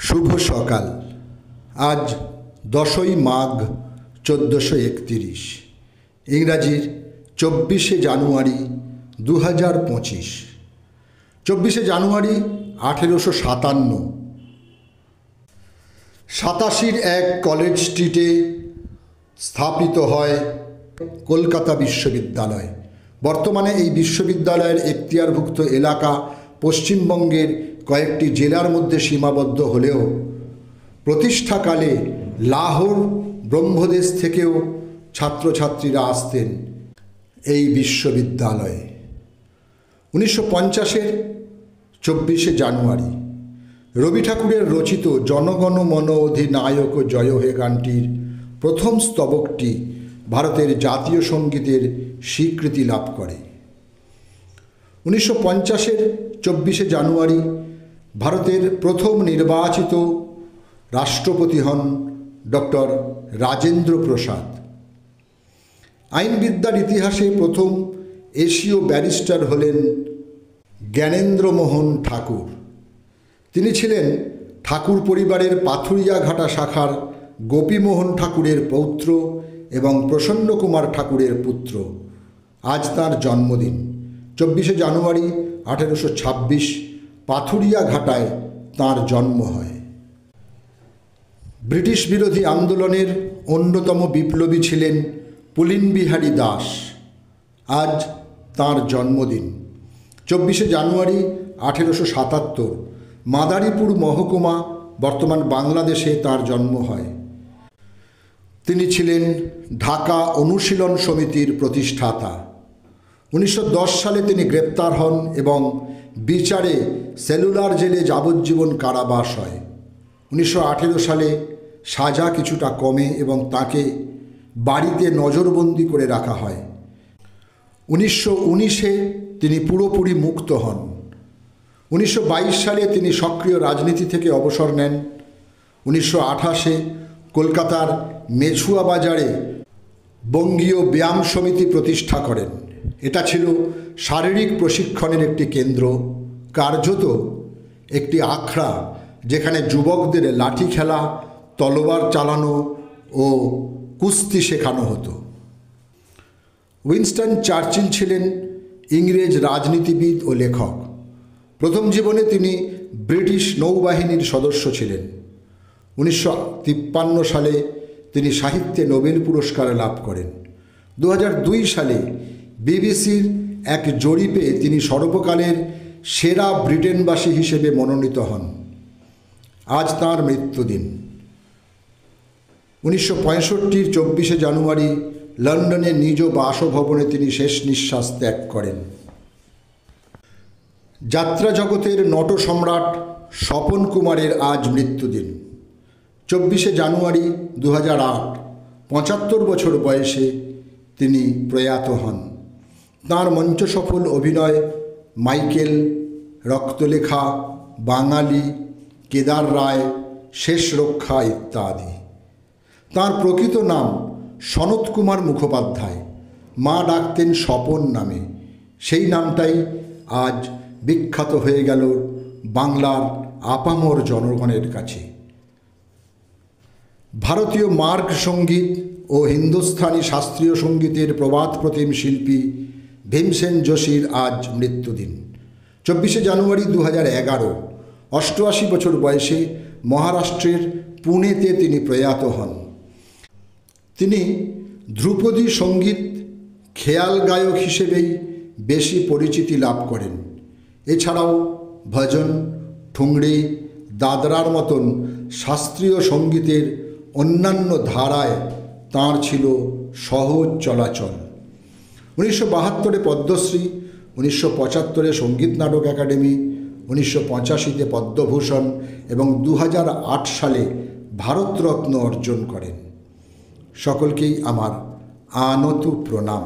শুভ সকাল। আজ 10ই মাঘ 1431, ইংরাজির 24শে জানুয়ারি 2025। 24শে জানুয়ারি 1857 87-র এক কলেজ স্ট্রিটে স্থাপিত হয় কলকাতা বিশ্ববিদ্যালয়। বর্তমানে এই বিশ্ববিদ্যালয়ের এখতিয়ারভুক্ত এলাকা পশ্চিমবঙ্গের কয়েকটি জেলার মধ্যে সীমাবদ্ধ হলেও প্রতিষ্ঠাকালে লাহোর ব্রহ্মদেশ থেকেও ছাত্রছাত্রীরা আসতেন এই বিশ্ববিদ্যালয়ে। 1950-এর 24শে জানুয়ারি রবি ঠাকুরের রচিত জনগণ মন অধিনায়ক জয় হে গানটির প্রথম স্তবকটি ভারতের জাতীয় সঙ্গীতের স্বীকৃতি লাভ করে। 1950-এর 24শে জানুয়ারি ভারতের প্রথম নির্বাচিত রাষ্ট্রপতি হন ডক্টর রাজেন্দ্র প্রসাদ। আইনবিদ্যার ইতিহাসে প্রথম এশীয় ব্যারিস্টার হলেন জ্ঞানেন্দ্রমোহন ঠাকুর। তিনি ছিলেন ঠাকুর পরিবারের পাথুরিয়াঘাটা শাখার গোপীমোহন ঠাকুরের পৌত্র এবং প্রসন্ন কুমার ঠাকুরের পুত্র। আজ তাঁর জন্মদিন। 24শে জানুয়ারি 1826 পাথুরিয়াঘাটায় তাঁর জন্ম হয়। ব্রিটিশ বিরোধী আন্দোলনের অন্যতম বিপ্লবী ছিলেন পুলিনবিহারী দাস। আজ তাঁর জন্মদিন। 24শে জানুয়ারি 1877 মাদারীপুর মহকুমা বর্তমান বাংলাদেশে তাঁর জন্ম হয়। তিনি ছিলেন ঢাকা অনুশীলন সমিতির প্রতিষ্ঠাতা। 1910 সালে তিনি গ্রেপ্তার হন এবং বিচারে সেলুলার জেলে যাবজ্জীবন কারাবাস হয়। 1918 সালে সাজা কিছুটা কমে এবং তাকে বাড়িতে নজরবন্দি করে রাখা হয়। 1919-এ তিনি পুরোপুরি মুক্ত হন। 1922 সালে তিনি সক্রিয় রাজনীতি থেকে অবসর নেন। 1928-এ কলকাতার মেছুয়া বাজারে বঙ্গীয় ব্যায়াম সমিতি প্রতিষ্ঠা করেন। এটা ছিল শারীরিক প্রশিক্ষণের একটি কেন্দ্র, কার্যত একটি আখড়া, যেখানে যুবকদের লাঠি খেলা, তলোয়ার চালানো ও কুস্তি শেখানো হতো। উইনস্টন চার্চিল ছিলেন ইংরেজ রাজনীতিবিদ ও লেখক। প্রথম জীবনে তিনি ব্রিটিশ নৌবাহিনীর সদস্য ছিলেন। 1953 সালে তিনি সাহিত্যে নোবেল পুরস্কার লাভ করেন। 2002 সালে বিবিসির এক জরিপে তিনি সর্বকালের সেরা ব্রিটেনবাসী হিসেবে মনোনীত হন। আজ তাঁর মৃত্যুদিন। 1965-র 24শে জানুয়ারি লন্ডনে নিজ বাসভবনে তিনি শেষ নিঃশ্বাস ত্যাগ করেন। যাত্রা জগতের নট সম্রাট স্বপন কুমারের আজ মৃত্যুদিন। 24শে জানুয়ারি 2008 75 বছর বয়সে তিনি প্রয়াত হন। তাঁর মঞ্চ সফল অভিনয় মাইকেল, রক্তলেখা, বাঙালি, কেদার রায়, শেষ রক্ষা ইত্যাদি। তাঁর প্রকৃত নাম সনত কুমার মুখোপাধ্যায়। মা ডাকতেন স্বপন নামে। সেই নামটাই আজ বিখ্যাত হয়ে গেল বাংলার আপামর জনগণের কাছে। ভারতীয় মার্গ সঙ্গীত ও হিন্দুস্থানি শাস্ত্রীয় সঙ্গীতের প্রবাদ প্রতিম শিল্পী ভীমসেন যোশীর আজ মৃত্যুদিন। 24শে জানুয়ারি 2011 88 বছর বয়সে মহারাষ্ট্রের পুনেতে তিনি প্রয়াত হন। তিনি ধ্রুপদী সঙ্গীত খেয়াল গায়ক হিসেবেই বেশি পরিচিতি লাভ করেন। এছাড়াও ভজন, ঠুংরি, দাদরার মতন শাস্ত্রীয় সঙ্গীতের অন্যান্য ধারায় তাঁর ছিল সহজ চলাচল। 1972-এ পদ্মশ্রী, 1975-এ সঙ্গীত নাটক একাডেমি, 1985-তে পদ্মভূষণ এবং 2008 সালে ভারতরত্ন অর্জন করেন। সকলকেই আমার আনত প্রণাম।